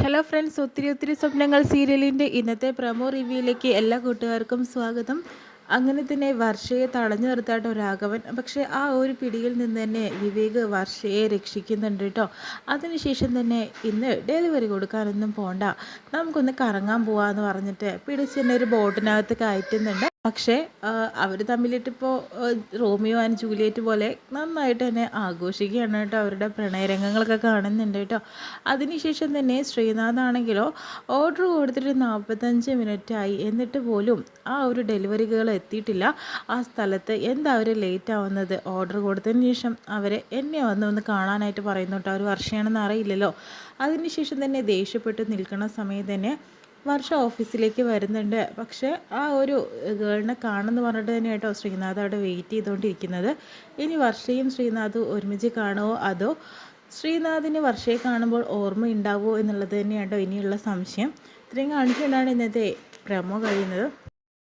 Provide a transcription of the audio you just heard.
Hello friends, ഒത്തിരി സ്വപ്നങ്ങൾ സീരിയലിൻ്റെ ഇന്നത്തെ പ്രൊമോ റിവ്യൂയിലേക്ക് എല്ലാ കൂട്ടുകാർക്കും സ്വാഗതം. അങ്ങനെ തന്നെ വർഷയെ തടഞ്ഞു നിർത്താട്ടോ രാഘവൻ. പക്ഷേ ആ ഒരു പിടിയിൽ നിന്ന് തന്നെ വിവേക് വർഷയെ രക്ഷിക്കുന്നുണ്ട് കേട്ടോ. അതിനുശേഷം തന്നെ ഇന്ന് ഡെലിവറി കൊടുക്കാനൊന്നും പോണ്ട, നമുക്കൊന്ന് കറങ്ങാൻ പോവാന്ന് പറഞ്ഞിട്ട് പിടിച്ചെന്നെ ഒരു ബോട്ടിനകത്ത് കയറ്റുന്നുണ്ട്. പക്ഷേ അവർ തമ്മിലിട്ടിപ്പോൾ റോമിയോ ആൻഡ് ജൂലിയറ്റ് പോലെ നന്നായിട്ട് തന്നെ ആഘോഷിക്കുകയാണ് കേട്ടോ. അവരുടെ പ്രണയരംഗങ്ങളൊക്കെ കാണുന്നുണ്ട് കേട്ടോ. അതിനുശേഷം തന്നെ ശ്രീനാഥാണെങ്കിലോ ഓർഡർ കൊടുത്തിട്ട് 45 മിനിറ്റായി, എന്നിട്ട് പോലും ആ ഒരു ഡെലിവറി ഗേൾ എത്തിയിട്ടില്ല ആ സ്ഥലത്ത്. എന്താ അവർ ലേറ്റ് ആവുന്നത്? ഓർഡർ കൊടുത്തതിന് ശേഷം അവരെ എന്നെ ഒന്ന് കാണാനായിട്ട് പറയുന്നു കേട്ടോ. അവർ വർഷയാണെന്ന് അറിയില്ലല്ലോ. അതിനുശേഷം തന്നെ ദേഷ്യപ്പെട്ട് നിൽക്കുന്ന സമയത്ത് തന്നെ വർഷ ഓഫീസിലേക്ക് വരുന്നുണ്ട്. പക്ഷേ ആ ഒരു ഗേളിനെ കാണുമെന്ന് പറഞ്ഞിട്ട് തന്നെ കേട്ടോ ശ്രീനാഥ് അവിടെ വെയിറ്റ് ചെയ്തുകൊണ്ടിരിക്കുന്നത്. ഇനി വർഷയും ശ്രീനാഥും ഒരുമിച്ച് കാണുമോ, അതോ ശ്രീനാഥിന് വർഷയെ കാണുമ്പോൾ ഓർമ്മ ഉണ്ടാവുമോ എന്നുള്ളത് തന്നെയാണ് കേട്ടോ ഇനിയുള്ള സംശയം. ഇത്രയും കാണിച്ചുകൊണ്ടാണ് ഇന്നത്തെ പ്രമോ കഴിയുന്നത്.